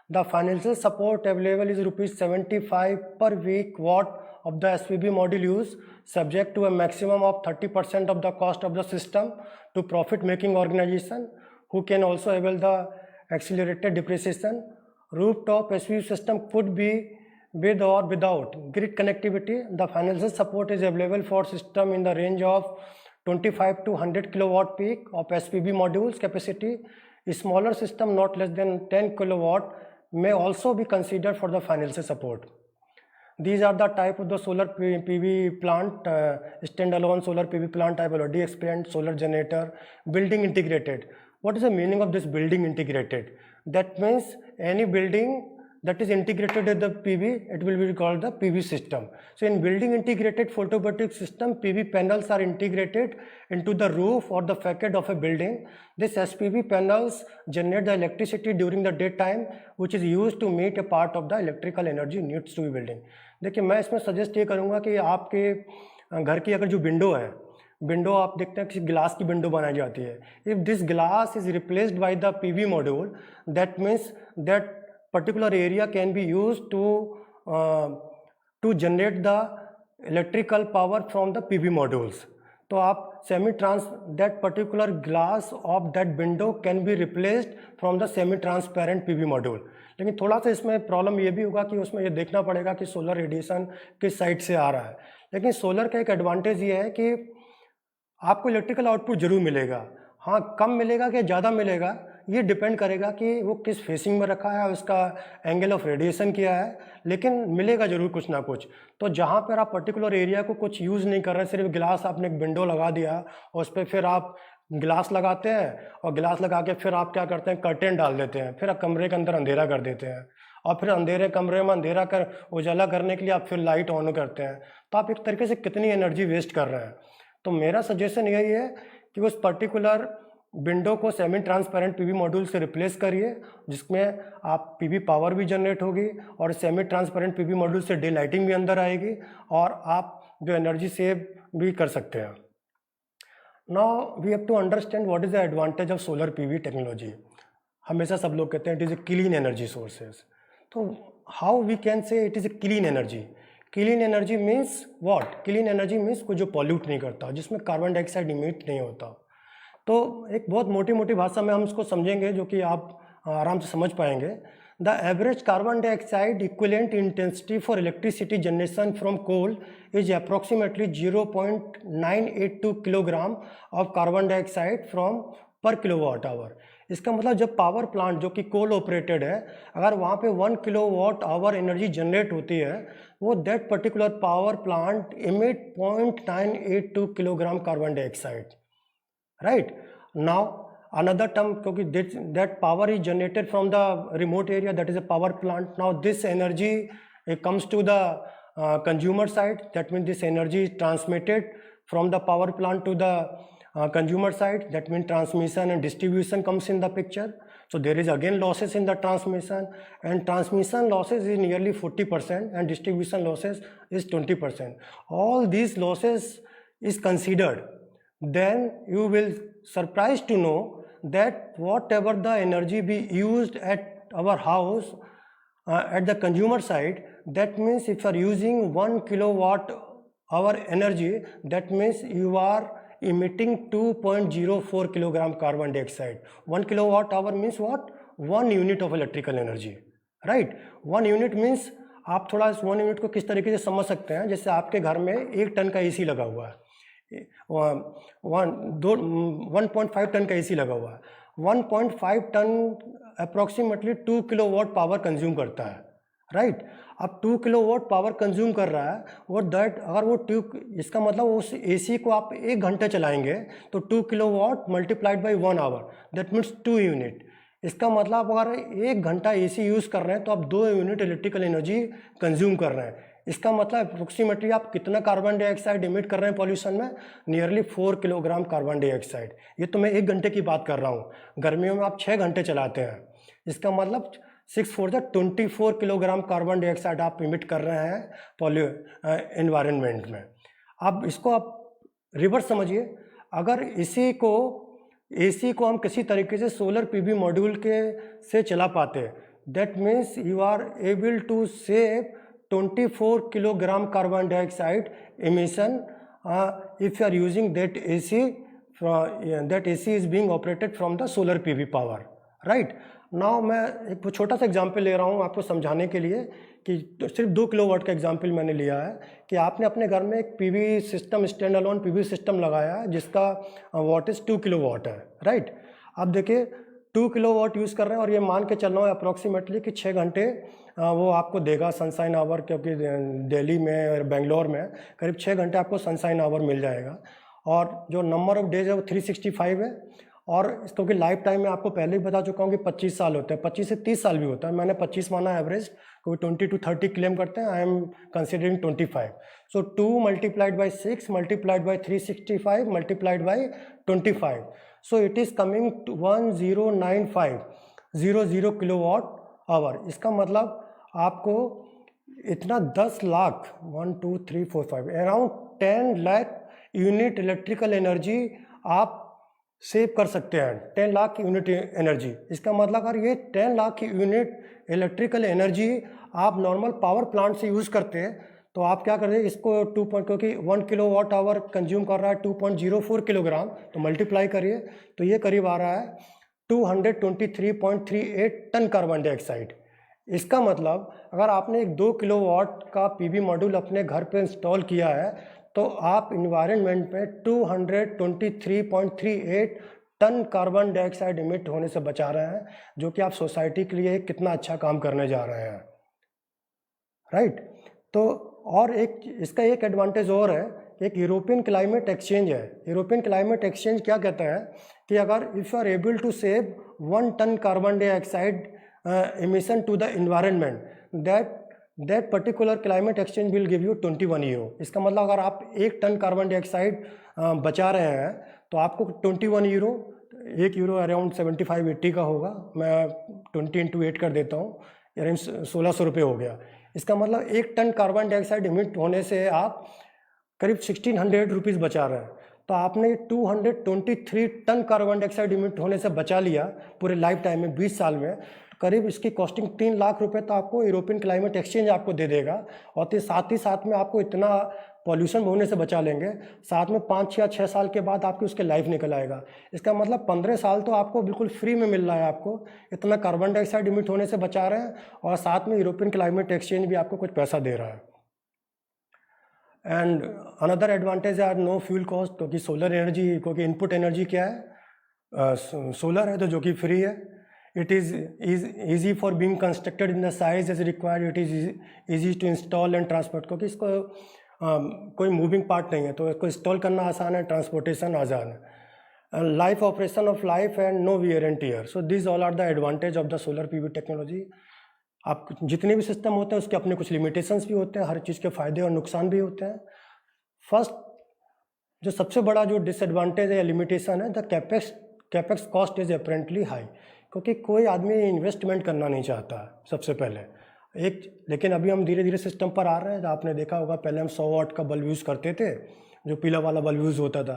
S1: The financial support available is ₹75 per week watt of the SPV module used, subject to a maximum of 30% of the cost of the system to profit making organization who can also avail the accelerated depreciation. Rooftop SPV system could be with or without grid connectivity. The financial support is available for system in the range of 25 to 100 kilowatt peak of SPV modules capacity. A smaller system not less than 10 kilowatt may also be considered for the financial support. These are the type of the solar PV plant, standalone solar PV plant I have already explained. Solar generator, building integrated. What is the meaning of this building integrated? That means any building that is integrated with the PV, it will be called the PV system. So in building integrated photovoltaic system, PV panels are integrated into the roof or the facade of a building. This SPV panels generate the electricity during the daytime, which is used to meet a part of the electrical energy needs to be building. देखिए, मैं इसमें suggest ये करूँगा कि आपके घर की अगर जो विंडो है, विंडो आप देखते हैं किसी ग्लास की विंडो बनाई जाती है, if this glass is replaced by the PV module, that means that particular area can be used to generate the electrical power from the PV modules. तो आप that particular glass of that window can be replaced from the semi transparent PV module. लेकिन थोड़ा सा इसमें problem ये भी होगा कि उसमें ये देखना पड़ेगा कि सोलर रेडिएशन किस साइड से आ रहा है। लेकिन सोलर का एक एडवांटेज ये है कि आपको इलेक्ट्रिकल आउटपुट जरूर मिलेगा। हाँ, कम मिलेगा कि ज़्यादा मिलेगा ये डिपेंड करेगा कि वो किस फेसिंग में रखा है, उसका एंगल ऑफ रेडिएशन क्या है, लेकिन मिलेगा ज़रूर कुछ ना कुछ। तो जहाँ पर आप पर्टिकुलर एरिया को कुछ यूज़ नहीं कर रहे, सिर्फ ग्लास आपने एक विंडो लगा दिया और उस पर फिर आप ग्लास लगाते हैं और ग्लास लगा के फिर आप क्या करते हैं, कर्टेन डाल देते हैं, फिर आप कमरे के अंदर अंधेरा कर देते हैं और फिर अंधेरे कमरे में अंधेरा कर उजाला करने के लिए आप फिर लाइट ऑन करते हैं, तो आप एक तरीके से कितनी एनर्जी वेस्ट कर रहे हैं। तो मेरा सजेशन यही है कि उस पर्टिकुलर विंडो को सेमी ट्रांसपेरेंट PV मॉड्यूल से रिप्लेस करिए, जिसमें आप PV पावर भी जनरेट होगी और सेमी ट्रांसपेरेंट PV मॉड्यूल से डे लाइटिंग भी अंदर आएगी और आप जो एनर्जी सेव भी कर सकते हैं। Now we have to understand what is the advantage of solar PV technology. हमेशा सब लोग कहते हैं it is a clean energy sources. तो how we can say it is a clean energy? Clean energy means what? Clean energy means कोई जो pollute नहीं करता, जिसमें कार्बन डाइऑक्साइड इमिट नहीं होता। तो एक बहुत मोटी भाषा में हम इसको समझेंगे जो कि आप आराम से समझ पाएंगे। The average carbon dioxide equivalent intensity for electricity generation from coal is approximately 0.982 kilogram of carbon dioxide from per kilowatt hour. इसका मतलब जब पावर प्लांट जो कि कोल ऑपरेटेड है, अगर वहाँ पे 1 किलोवाट आवर एनर्जी जनरेट होती है, वो that particular power plant emit 0.982 kilogram carbon dioxide. Right now another term, क्योंकि that power is generated from the remote area, that is a power plant. Now this energy comes to the consumer side. That means this energy is transmitted from the power plant to the consumer side. That means transmission and distribution comes in the picture. So there is again losses in the transmission, and transmission losses is nearly 40% and distribution losses is 20%. All these losses is considered. Then you will surprised to know that whatever the energy be used at our house at the consumer side, that means if you are using 1 kilowatt hour energy, that means you are emitting 2.04 kilogram carbon dioxide. 1 kilowatt hour means what? 1 unit of electrical energy, right? 1 unit means आप थोड़ा इस 1 unit को किस तरीके से समझ सकते हैं, जैसे आपके घर में 1 टन का एसी लगा हुआ है, 1.5 टन का एसी लगा हुआ है. 1.5 ton approximately 2 kilowatt power consume करता है, राइट? अब 2 किलोवाट पावर कंज्यूम कर रहा है, और दैट अगर वो इसका मतलब उस एसी को आप 1 घंटे चलाएंगे तो 2 kilowatt multiplied by 1 hour, that means 2 unit. इसका मतलब अगर 1 घंटा एसी यूज़ कर रहे हैं तो आप 2 यूनिट इलेक्ट्रिकल एनर्जी कंज्यूम कर रहे हैं. इसका मतलब अप्रोक्सीमेटली आप कितना कार्बन डाइऑक्साइड इमिट कर रहे हैं पॉल्यूशन में? Nearly 4 kilogram carbon dioxide. ये तो मैं 1 घंटे की बात कर रहा हूँ. गर्मियों में आप 6 घंटे चलाते हैं, इसका मतलब 6 4 24 किलोग्राम कार्बन डाइऑक्साइड आप इमिट कर रहे हैं एनवायरनमेंट में. अब इसको आप रिवर्स समझिए, अगर एसी को हम किसी तरीके से सोलर पीवी मॉड्यूल से चला पाते, that means you are able to save 24 kilogram carbon dioxide emission if you are using that AC. That AC is being operated from the solar PV power, right? Now मैं एक छोटा सा example ले रहा हूँ आपको समझाने के लिए कि सिर्फ 2 किलोवाट का एग्जांपल मैंने लिया है कि आपने अपने घर में एक PV system, stand alone PV system लगाया है जिसका वाटेज 2 किलोवाट है, राइट? अब देखिए 2 किलोवाट यूज़ कर रहे हैं और ये मान के चल रहा है अप्रॉक्सीमेटली कि 6 घंटे वो आपको देगा सनशाइन आवर, क्योंकि दिल्ली में और बेंगलोर में करीब 6 घंटे आपको सनशाइन आवर मिल जाएगा. और जो नंबर ऑफ डेज है वो 365 है, और क्योंकि लाइफ टाइम में आपको पहले ही बता चुका हूँ कि 25 साल होते हैं, 25 से 30 साल भी होता है. मैंने 25 माना एवरेज, कोई 20 to 30 क्लेम करते हैं, I am considering 25. So 2 multiplied by 6 multiplied by 365 multiplied by 25, so it is coming 109500 kilowatt hour. इसका मतलब आपको इतना 10 lakh 1 2 3 4 5 around 10 lakh unit electrical energy आप सेव कर सकते हैं. 10 लाख यूनिट एनर्जी. इसका मतलब अगर ये 10 लाख यूनिट इलेक्ट्रिकल एनर्जी आप नॉर्मल पावर प्लांट से यूज़ करते हैं तो आप क्या करें, इसको क्योंकि 1 किलोवाट आवर कंज्यूम कर रहा है 2.04 किलोग्राम, तो मल्टीप्लाई करिए तो ये करीब आ रहा है 223.38 टन कार्बन डाइऑक्साइड. इसका मतलब अगर आपने एक 2 किलोवाट का पीवी मॉड्यूल अपने घर पे इंस्टॉल किया है तो आप इन्वायरमेंट में 223.38 टन कार्बन डाइऑक्साइड इमिट होने से बचा रहे हैं, जो कि आप सोसाइटी के लिए कितना अच्छा काम करने जा रहे हैं, राइट? तो और एक इसका एक एडवांटेज और है, एक यूरोपियन क्लाइमेट एक्सचेंज है. यूरोपियन क्लाइमेट एक्सचेंज क्या कहता है कि अगर if you are able to save 1 ton carbon dioxide emission to the environment, that particular climate exchange will give you 21 euro. इसका मतलब अगर आप 1 टन कार्बन डाइऑक्साइड बचा रहे हैं तो आपको 21 यूरो, 1 यूरो अराउंड 75-80 का होगा, मैं 20 into 8 कर देता हूँ, अराउंड 1600 रुपये हो गया. इसका मतलब 1 टन कार्बन डाइऑक्साइड इमिट होने से आप करीब 1600 रुपीज़ बचा रहे हैं. तो आपने 223 टन कार्बन डाइऑक्साइड इमिट होने से बचा लिया पूरे लाइफ टाइम में, 20 साल में. करीब इसकी कॉस्टिंग 3 लाख रुपए तो आपको यूरोपियन क्लाइमेट एक्सचेंज आपको दे देगा, और साथ ही साथ में आपको इतना पॉल्यूशन होने से बचा लेंगे, साथ में 5 या 6 साल के बाद आपकी उसके लाइफ निकल आएगा। इसका मतलब 15 साल तो आपको बिल्कुल फ्री में मिल रहा है, आपको इतना कार्बन डाइऑक्साइड इमिट होने से बचा रहे हैं, और साथ में यूरोपियन क्लाइमेट एक्सचेंज भी आपको कुछ पैसा दे रहा है। And another advantage are no fuel cost, क्योंकि सोलर एनर्जी, क्योंकि इनपुट एनर्जी क्या है, सोलर है, तो जो कि फ्री है। It is easy for being constructed in the size as required, it is easy to install and transport, क्योंकि इसको कोई मूविंग पार्ट नहीं है, तो इसको इंस्टॉल करना आसान है, ट्रांसपोर्टेशन आसान है। Life operation of life and no wear and tear, so this all are the advantage of the solar PV technology. आप जितने भी सिस्टम होते हैं उसके अपने कुछ लिमिटेशंस भी होते हैं, हर चीज़ के फ़ायदे और नुकसान भी होते हैं। फर्स्ट, जो सबसे बड़ा जो डिसएडवांटेज है या लिमिटेशन है, the capex cost is apparently high, क्योंकि कोई आदमी इन्वेस्टमेंट करना नहीं चाहता सबसे पहले लेकिन अभी हम धीरे धीरे सिस्टम पर आ रहे हैं। आपने देखा होगा, पहले हम 100 वाट का बल्ब यूज़ करते थे, जो पीला वाला बल्ब यूज़ होता था,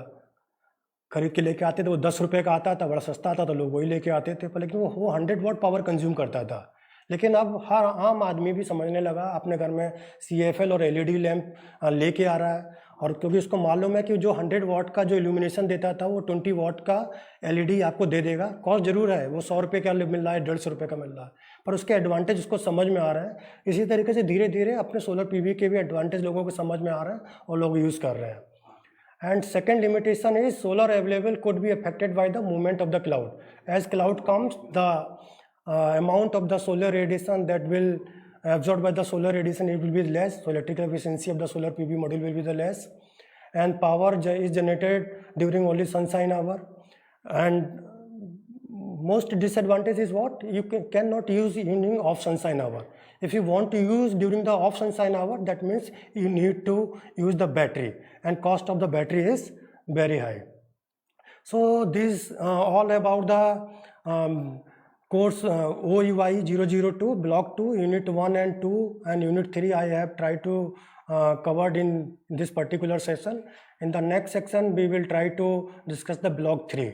S1: खरीद के लेके आते थे, वो 10 रुपये का आता था, बड़ा सस्ता आता था, लोग वही लेके आते थे, पर लेकिन वो 100 वाट पावर कंज्यूम करता था। लेकिन अब हर आम आदमी भी समझने लगा, अपने घर में CFL और LED लैंप लेके आ रहा है, और क्योंकि उसको मालूम है कि जो 100 वाट का जो इल्यूमिनेशन देता था वो 20 वाट का LED आपको दे देगा। कॉस्ट जरूर है, वो 100 रुपये का मिल रहा है, 150 रुपये का मिल रहा है, पर उसके एडवांटेज उसको समझ में आ रहा है। इसी तरीके से धीरे धीरे अपने सोलर PV के भी एडवांटेज लोगों को समझ में आ रहा है और लोग यूज़ कर रहे हैं। And second limitation is solar available could be affected by the movement of the cloud. As cloud comes, the amount of the solar radiation that will absorbed by the solar radiation, it will be less. So electrical efficiency of the solar PV module will be the less, and power is generated during only sunshine hour. And most disadvantage is what? You cannot use during off sunshine hour. If you want to use during the off sunshine hour, that means you need to use the battery, and cost of the battery is very high. So this all about the course OUI 002 block 2 unit 1 and 2 and unit 3 I have tried to covered in this particular session. In the next section we will try to discuss the block 3.